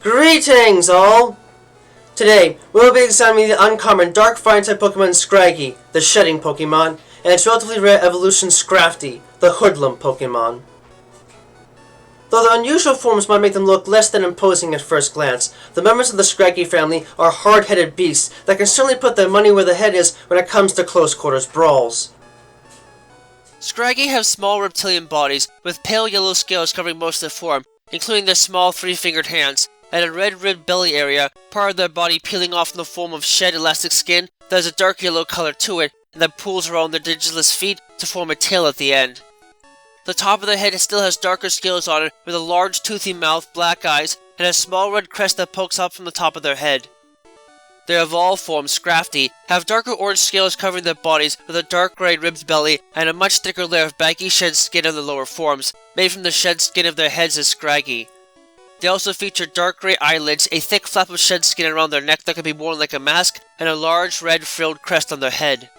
Greetings, all! Today, we'll be examining the uncommon dark fire-type Pokemon Scraggy, the Shedding Pokémon, and its relatively rare evolution Scrafty, the Hoodlum Pokémon. Though the unusual forms might make them look less than imposing at first glance, the members of the Scraggy family are hard-headed beasts that can certainly put their money where their head is when it comes to close-quarters brawls. Scraggy have small reptilian bodies with pale yellow scales covering most of their form, including their small three-fingered hands, and a red-ribbed belly area, part of their body peeling off in the form of shed elastic skin that has a dark yellow color to it, and that pools around their digiless feet to form a tail at the end. The top of their head still has darker scales on it, with a large toothy mouth, black eyes, and a small red crest that pokes up from the top of their head. Their evolved form, Scrafty, have darker orange scales covering their bodies with a dark grey ribbed belly and a much thicker layer of baggy shed skin on the lower forms, made from the shed skin of their heads as Scraggy. They also feature dark grey eyelids, a thick flap of shed skin around their neck that can be worn like a mask, and a large red frilled crest on their head.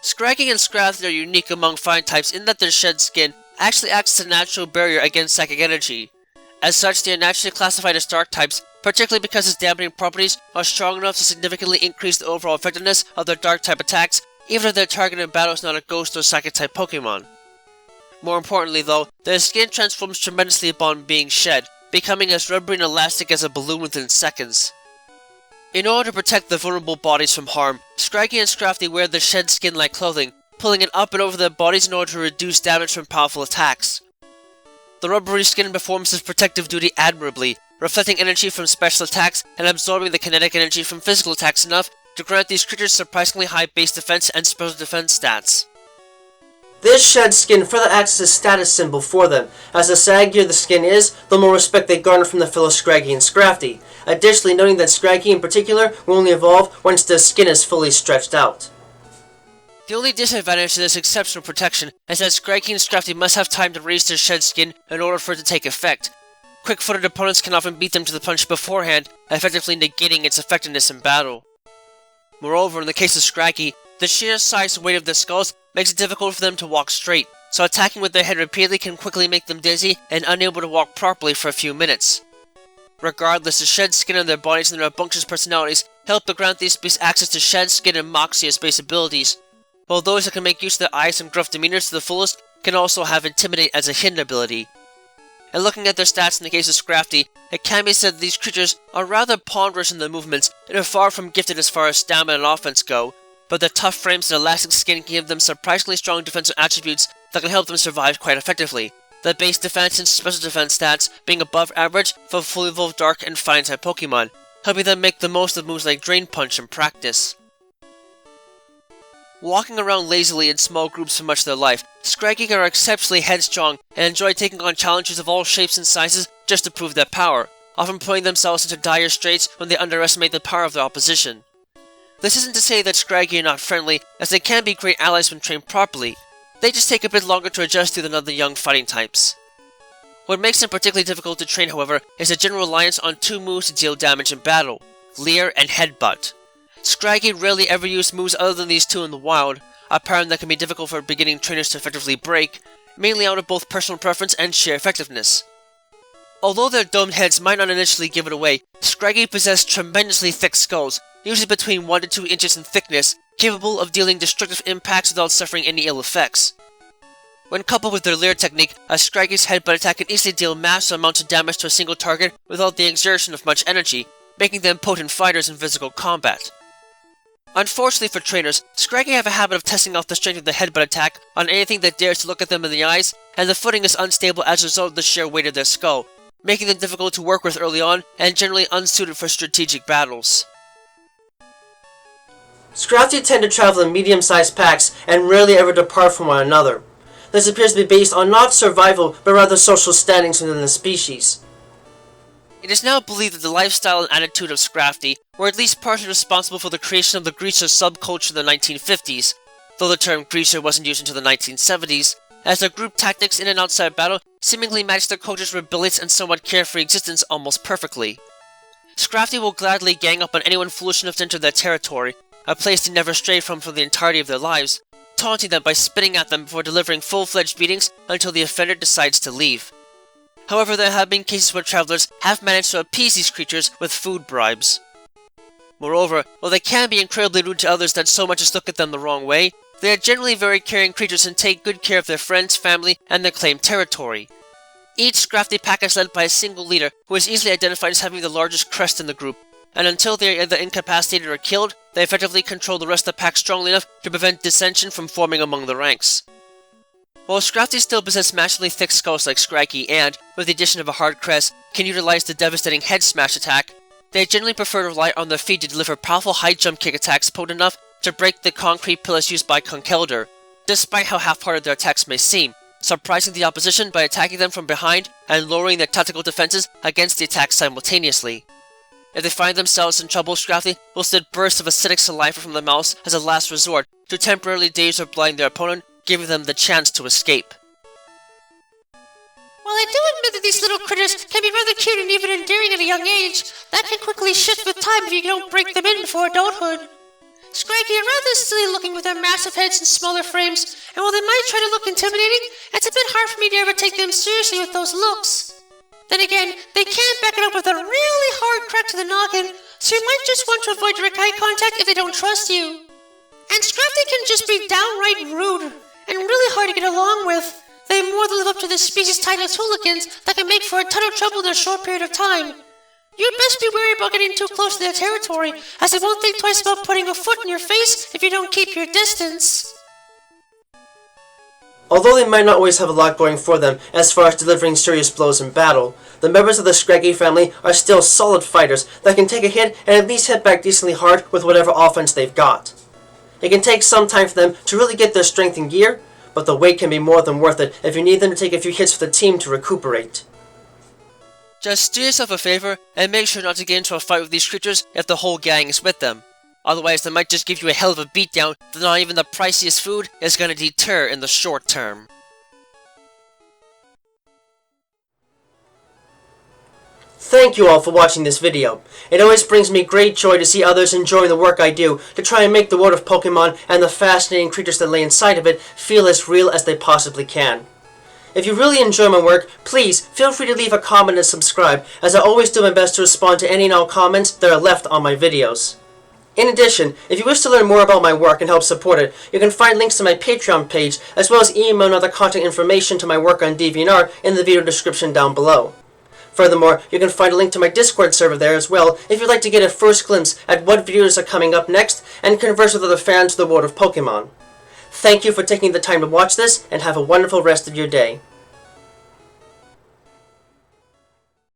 Scraggy and Scrafty are unique among fire types in that their shed skin actually acts as a natural barrier against psychic energy. As such, they are naturally classified as dark types, particularly because its dampening properties are strong enough to significantly increase the overall effectiveness of their dark type attacks, even if their target in battle is not a ghost or psychic type Pokemon. More importantly though, their skin transforms tremendously upon being shed, becoming as rubbery and elastic as a balloon within seconds. In order to protect their vulnerable bodies from harm, Scraggy and Scrafty wear their shed skin like clothing, pulling it up and over their bodies in order to reduce damage from powerful attacks. The rubbery skin performs this protective duty admirably, reflecting energy from special attacks and absorbing the kinetic energy from physical attacks enough to grant these creatures surprisingly high base defense and special defense stats. This shed skin further acts as a status symbol for them, as the saggier the skin is, the more respect they garner from their fellow Scraggy and Scrafty, additionally noting that Scraggy in particular will only evolve once their skin is fully stretched out. The only disadvantage to this exceptional protection is that Scraggy and Scrafty must have time to raise their shed skin in order for it to take effect. Quick-footed opponents can often beat them to the punch beforehand, effectively negating its effectiveness in battle. Moreover, in the case of Scraggy, the sheer size and weight of their skulls makes it difficult for them to walk straight, so attacking with their head repeatedly can quickly make them dizzy and unable to walk properly for a few minutes. Regardless, the shed skin on their bodies and their rambunctious personalities help to grant these beasts access to shed skin and moxie as base abilities, while those that can make use of their eyes and gruff demeanors to the fullest can also have Intimidate as a hidden ability. And looking at their stats in the case of Scrafty, it can be said that these creatures are rather ponderous in their movements and are far from gifted as far as stamina and offense go, but their tough frames and elastic skin can give them surprisingly strong defensive attributes that can help them survive quite effectively, their base defense and special defense stats being above average for fully evolved dark and fire type Pokemon, helping them make the most of moves like Drain Punch in practice. Walking around lazily in small groups for much of their life, Scraggy are exceptionally headstrong and enjoy taking on challenges of all shapes and sizes just to prove their power, often putting themselves into dire straits when they underestimate the power of their opposition. This isn't to say that Scraggy are not friendly, as they can be great allies when trained properly. They just take a bit longer to adjust to than other young fighting types. What makes them particularly difficult to train, however, is a general reliance on two moves to deal damage in battle: Leer and Headbutt. Scraggy rarely ever use moves other than these two in the wild, a pattern that can be difficult for beginning trainers to effectively break, mainly out of both personal preference and sheer effectiveness. Although their domed heads might not initially give it away, Scraggy possess tremendously thick skulls, usually between 1 to 2 inches in thickness, capable of dealing destructive impacts without suffering any ill effects. When coupled with their Leer technique, a Scraggy's headbutt attack can easily deal massive amounts of damage to a single target without the exertion of much energy, making them potent fighters in physical combat. Unfortunately for trainers, Scraggy have a habit of testing out the strength of the headbutt attack on anything that dares to look at them in the eyes, and the footing is unstable as a result of the sheer weight of their skull, making them difficult to work with early on and generally unsuited for strategic battles. Scrafty tend to travel in medium-sized packs and rarely ever depart from one another. This appears to be based on not survival, but rather social standings within the species. It is now believed that the lifestyle and attitude of Scrafty were at least partially responsible for the creation of the greaser subculture in the 1950s, though the term greaser wasn't used until the 1970s, as their group tactics in and outside battle seemingly matched their culture's rebellious and somewhat carefree existence almost perfectly. Scrafty will gladly gang up on anyone foolish enough to enter their territory, a place they never stray from for the entirety of their lives, taunting them by spitting at them before delivering full-fledged beatings until the offender decides to leave. However, there have been cases where travelers have managed to appease these creatures with food bribes. Moreover, while they can be incredibly rude to others that so much as look at them the wrong way, they are generally very caring creatures and take good care of their friends, family, and their claimed territory. Each Scrafty pack is led by a single leader who is easily identified as having the largest crest in the group, and until they are either incapacitated or killed, they effectively control the rest of the pack strongly enough to prevent dissension from forming among the ranks. While Scrafty still possess massively thick skulls like Scraggy and, with the addition of a hard crest, can utilize the devastating head smash attack, they generally prefer to rely on their feet to deliver powerful high jump kick attacks potent enough to break the concrete pillars used by Conkeldurr, despite how half-hearted their attacks may seem, surprising the opposition by attacking them from behind and lowering their tactical defenses against the attacks simultaneously. If they find themselves in trouble, Scrafty will send bursts of acidic saliva from their mouths as a last resort to temporarily daze or blind their opponent, giving them the chance to escape. While I do admit that these little critters can be rather cute and even endearing at a young age, that can quickly shift with time if you don't break them in before adulthood. Scraggy are rather silly looking with their massive heads and smaller frames, and while they might try to look intimidating, it's a bit hard for me to ever take them seriously with those looks. Then again, they can back it up with a really hard crack to the noggin, so you might just want to avoid direct eye contact if they don't trust you. And Scrafty can just be downright rude, and really hard to get along with. They more than live up to this species' title as hooligans that can make for a ton of trouble in a short period of time. You'd best be wary about getting too close to their territory, as they won't think twice about putting a foot in your face if you don't keep your distance. Although they might not always have a lot going for them as far as delivering serious blows in battle, the members of the Scraggy family are still solid fighters that can take a hit and at least hit back decently hard with whatever offense they've got. It can take some time for them to really get their strength in gear, but the wait can be more than worth it if you need them to take a few hits for the team to recuperate. Just do yourself a favor and make sure not to get into a fight with these creatures if the whole gang is with them. Otherwise, they might just give you a hell of a beatdown that not even the priciest food is going to deter in the short term. Thank you all for watching this video. It always brings me great joy to see others enjoying the work I do to try and make the world of Pokemon and the fascinating creatures that lay inside of it feel as real as they possibly can. If you really enjoy my work, please feel free to leave a comment and subscribe, as I always do my best to respond to any and all comments that are left on my videos. In addition, if you wish to learn more about my work and help support it, you can find links to my Patreon page, as well as email and other contact information to my work on DeviantArt in the video description down below. Furthermore, you can find a link to my Discord server there as well if you'd like to get a first glimpse at what videos are coming up next and converse with other fans of the world of Pokemon. Thank you for taking the time to watch this, and have a wonderful rest of your day.